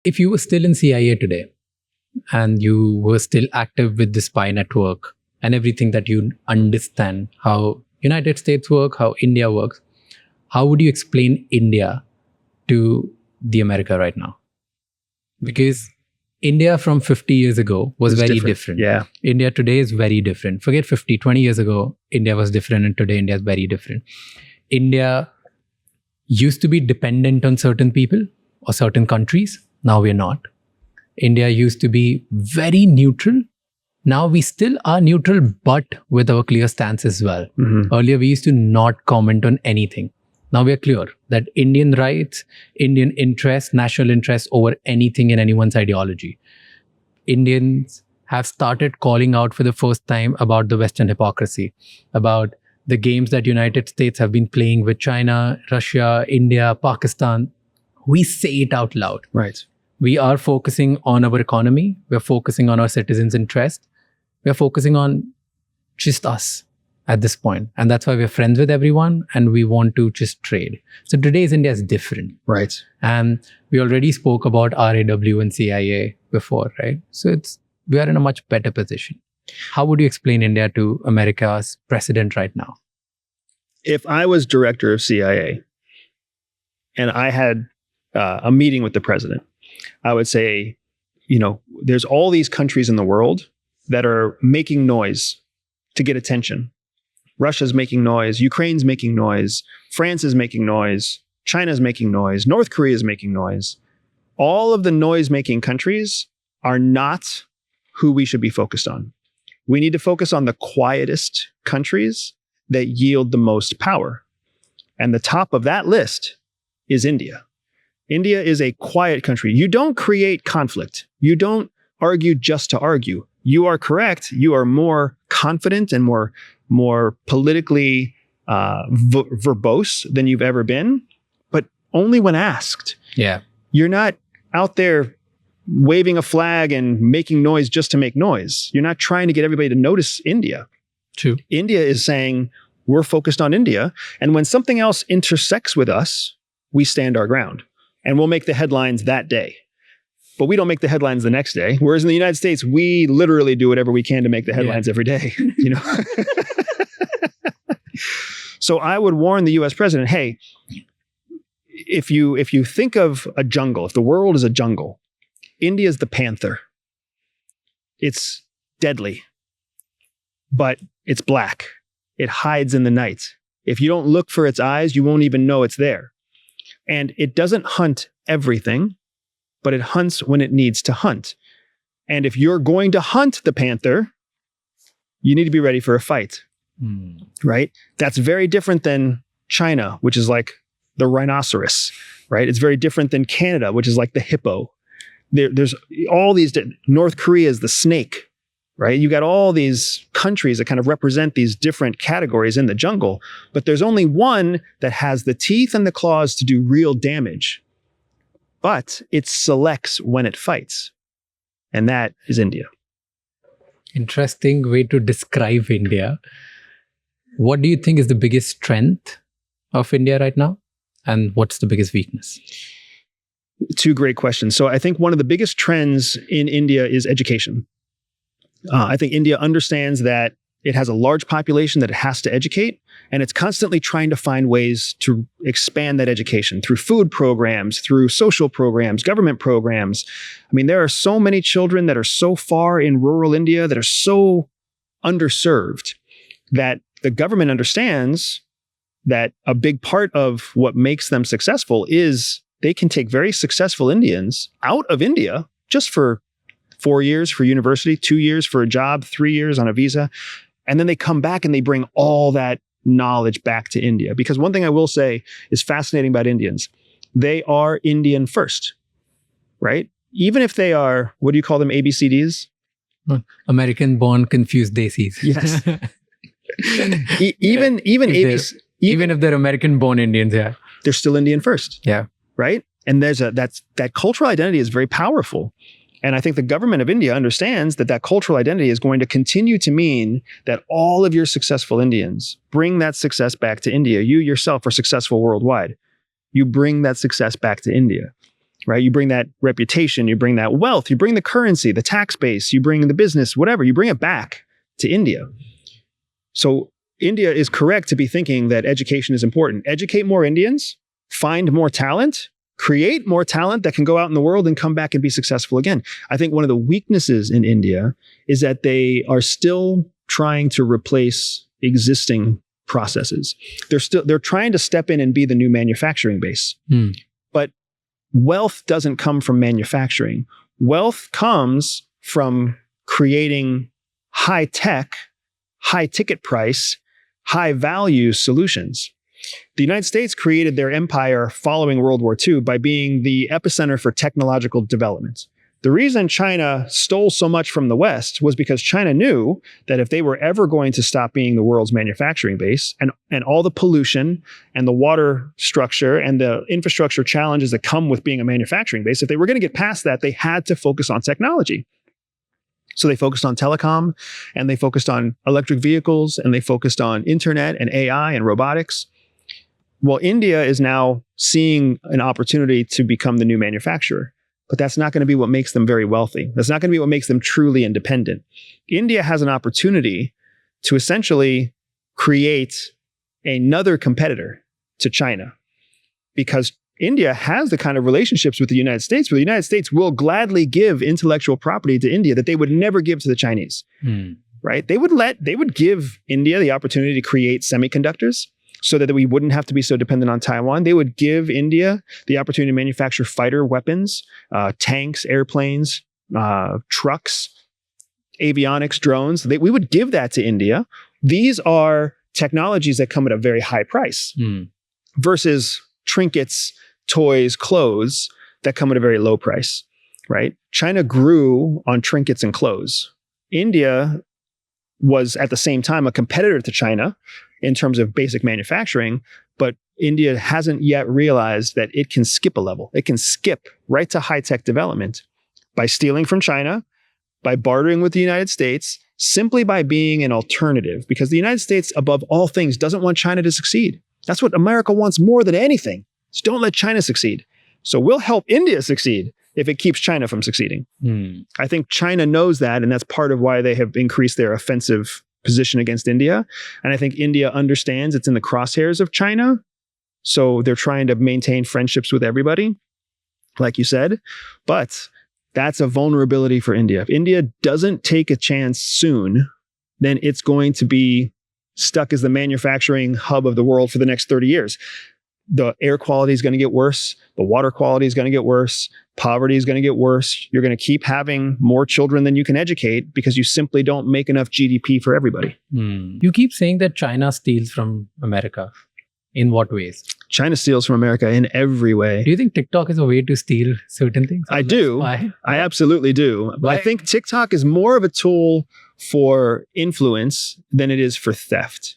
If you were still in CIA today and you were still active with the spy network and everything that you understand how United States work, how India works, how would you explain India to the America right now? Because India from 50 years ago was It's very different. Yeah. India today is very different. Forget 50, 20 years ago, India was different, and today India is very different. India used to be dependent on certain people or certain countries. Now we're not. India used to be very neutral. Now we still are neutral, but with our clear stance as well. Mm-hmm. Earlier, we used to not comment on anything. Now we are clear that Indian rights, Indian interests, national interests over anything in anyone's ideology. Indians have started calling out for the first time about the Western hypocrisy, about the games that United States have been playing with China, Russia, India, Pakistan. We say it out loud. Right. We are focusing on our economy. We're focusing on our citizens' interest. We're focusing on just us at this point. And that's why we're friends with everyone and we want to just trade. So today's India is different. Right. And we already spoke about RAW and CIA before, right? So we are in a much better position. How would you explain India to America's president right now? If I was director of CIA and I had a meeting with the president, I would say, there's all these countries in the world that are making noise to get attention. Russia's making noise. Ukraine's making noise. France is making noise. China's making noise. North Korea is making noise. All of the noise-making countries are not who we should be focused on. We need to focus on the quietest countries that yield the most power. And the top of that list is India. India is a quiet country. You don't create conflict. You don't argue just to argue. You are correct. You are more confident and more politically verbose than you've ever been, but only when asked. Yeah. You're not out there waving a flag and making noise just to make noise. You're not trying to get everybody to notice India. True. India is saying, we're focused on India. And when something else intersects with us, we stand our ground. And we'll make the headlines that day. But we don't make the headlines the next day. Whereas in the United States, we literally do whatever we can to make the headlines every day. So I would warn the US president, hey, if you think of a jungle, if the world is a jungle, India is the panther. It's deadly, but it's black. It hides in the night. If you don't look for its eyes, you won't even know it's there. And it doesn't hunt everything, but it hunts when it needs to hunt. And if you're going to hunt the panther, you need to be ready for a fight, right? That's very different than China, which is like the rhinoceros, right? It's very different than Canada, which is like the hippo. There's all these, North Korea is the snake, right? You got all these countries that kind of represent these different categories in the jungle, but there's only one that has the teeth and the claws to do real damage. But it selects when it fights. And that is India. Interesting way to describe India. What do you think is the biggest strength of India right now? And what's the biggest weakness? Two great questions. So I think one of the biggest trends in India is education. I think India understands that it has a large population that it has to educate, and it's constantly trying to find ways to expand that education through food programs, through social programs, government programs. I mean, there are so many children that are so far in rural India that are so underserved that the government understands that a big part of what makes them successful is they can take very successful Indians out of India just for 4 years for university, 2 years for a job, 3 years on a visa. And then they come back and they bring all that knowledge back to India. Because one thing I will say is fascinating about Indians. They are Indian first, right? Even if they are, what do you call them, ABCDs? American-born confused desis. Yes. Even if they're American-born Indians, yeah. They're still Indian first. Yeah. Right? And that cultural identity is very powerful. And I think the government of India understands that cultural identity is going to continue to mean that all of your successful Indians bring that success back to India. You yourself are successful worldwide. You bring that success back to India. right? You bring that reputation, you bring that wealth, you bring the currency, the tax base, you bring the business, whatever, you bring it back to India. So India is correct to be thinking that education is important. Educate more Indians, find more talent, create more talent that can go out in the world and come back and be successful again. I think one of the weaknesses in India is that they are still trying to replace existing processes. They're trying to step in and be the new manufacturing base. But wealth doesn't come from manufacturing. Wealth comes from creating high tech, high ticket price, high value solutions. The United States created their empire following World War II by being the epicenter for technological development. The reason China stole so much from the West was because China knew that if they were ever going to stop being the world's manufacturing base and all the pollution and the water structure and the infrastructure challenges that come with being a manufacturing base, if they were going to get past that, they had to focus on technology. So they focused on telecom, and they focused on electric vehicles, and they focused on internet and AI and robotics. Well, India is now seeing an opportunity to become the new manufacturer. But that's not going to be what makes them very wealthy. That's not going to be what makes them truly independent. India has an opportunity to essentially create another competitor to China, because India has the kind of relationships with the United States where the United States will gladly give intellectual property to India that they would never give to the Chinese, right? They would give India the opportunity to create semiconductors so that we wouldn't have to be so dependent on Taiwan. They would give India the opportunity to manufacture fighter weapons, tanks, airplanes, trucks, avionics, drones. We would give that to India. These are technologies that come at a very high price versus trinkets, toys, clothes that come at a very low price, right? China grew on trinkets and clothes. India was at the same time a competitor to China in terms of basic manufacturing, but India hasn't yet realized that it can skip a level. It can skip right to high-tech development by stealing from China, by bartering with the United States, simply by being an alternative, because the United States, above all things, doesn't want China to succeed. That's what America wants more than anything. Just don't let China succeed. So we'll help India succeed if it keeps China from succeeding. I think China knows that, and that's part of why they have increased their offensive position against India. And I think India understands it's in the crosshairs of China. So they're trying to maintain friendships with everybody, like you said. But that's a vulnerability for India. If India doesn't take a chance soon, then it's going to be stuck as the manufacturing hub of the world for the next 30 years. The air quality is going to get worse. The water quality is going to get worse. Poverty is going to get worse. You're going to keep having more children than you can educate because you simply don't make enough GDP for everybody. You keep saying that China steals from America. In what ways? China steals from America in every way. Do you think TikTok is a way to steal certain things? I do. Why? I absolutely do. But I think TikTok is more of a tool for influence than it is for theft.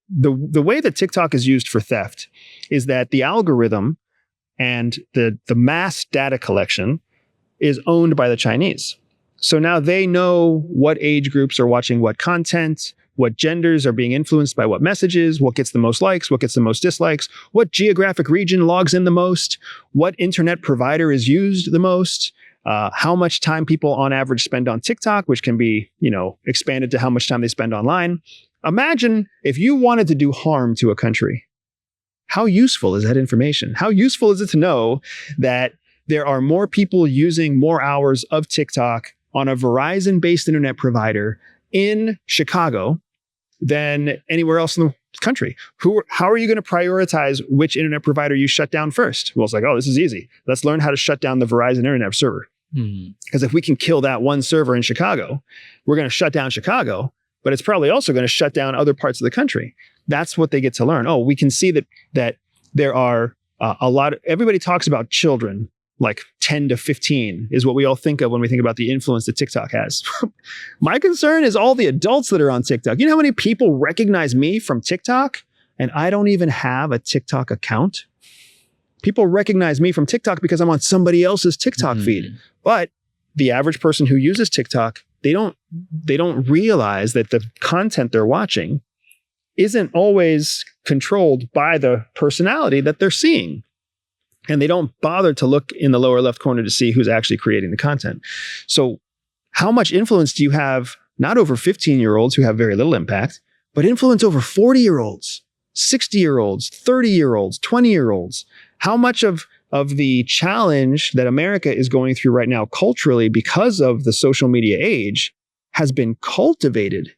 The way that TikTok is used for theft is that the algorithm and the mass data collection is owned by the Chinese. So now they know what age groups are watching what content, what genders are being influenced by what messages, what gets the most likes, what gets the most dislikes, what geographic region logs in the most, what internet provider is used the most, how much time people on average spend on TikTok, which can be, expanded to how much time they spend online. Imagine if you wanted to do harm to a country. How useful is that information? How useful is it to know that there are more people using more hours of TikTok on a Verizon-based internet provider in Chicago than anywhere else in the country? How are you going to prioritize which internet provider you shut down first? Well, it's like, this is easy. Let's learn how to shut down the Verizon internet server. Because if we can kill that one server in Chicago, we're going to shut down Chicago, but it's probably also going to shut down other parts of the country. That's what they get to learn. We can see that there are everybody talks about children, like 10 to 15 is what we all think of when we think about the influence that TikTok has. My concern is all the adults that are on TikTok. You know how many people recognize me from TikTok and I don't even have a TikTok account? People recognize me from TikTok because I'm on somebody else's TikTok feed. But the average person who uses TikTok, they don't realize that the content they're watching isn't always controlled by the personality that they're seeing. And they don't bother to look in the lower left corner to see who's actually creating the content. So how much influence do you have, not over 15-year-olds who have very little impact, but influence over 40-year-olds, 60-year-olds, 30-year-olds, 20-year-olds? How much of the challenge that America is going through right now culturally because of the social media age has been cultivated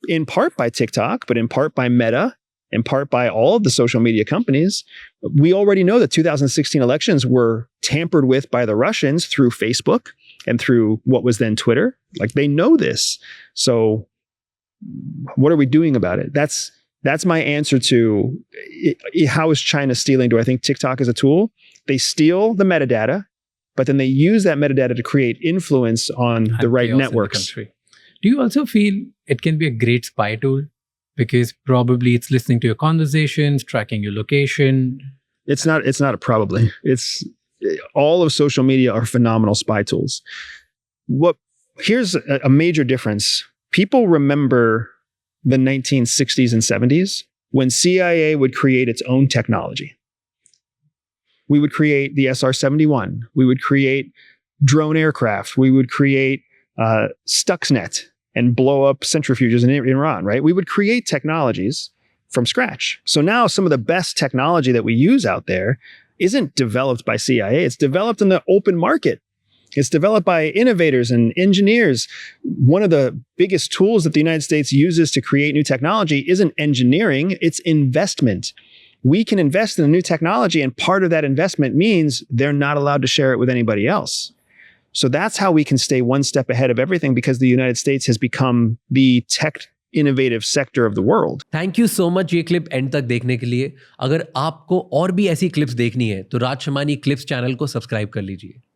in part by TikTok, but in part by Meta, in part by all of the social media companies? We already know that 2016 elections were tampered with by the Russians through Facebook and through what was then Twitter. Like, they know this. So what are we doing about it? That's my answer to how is China stealing? Do I think TikTok is a tool? They steal the metadata, but then they use that metadata to create influence on the right networks. Do you also feel it can be a great spy tool? Because probably it's listening to your conversations, tracking your location. It's not a probably. It's all of social media are phenomenal spy tools. Here's a major difference. People remember the 1960s and 70s when CIA would create its own technology. We would create the SR-71. We would create drone aircraft. We would create Stuxnet and blow up centrifuges in Iran, right? We would create technologies from scratch. So now some of the best technology that we use out there isn't developed by CIA. It's developed in the open market. It's developed by innovators and engineers. One of the biggest tools that the United States uses to create new technology isn't engineering, it's investment. We can invest in a new technology, and part of that investment means they're not allowed to share it with anybody else. So that's how we can stay one step ahead of everything, because the United States has become the tech innovative sector of the world. Thank you so much ये clip and तक देखने के लिए. अगर आपको और भी ऐसी क्लिप्स देखनी है तो राज शमानी क्लिप्स चैनल को सब्सक्राइब कर लीजिए.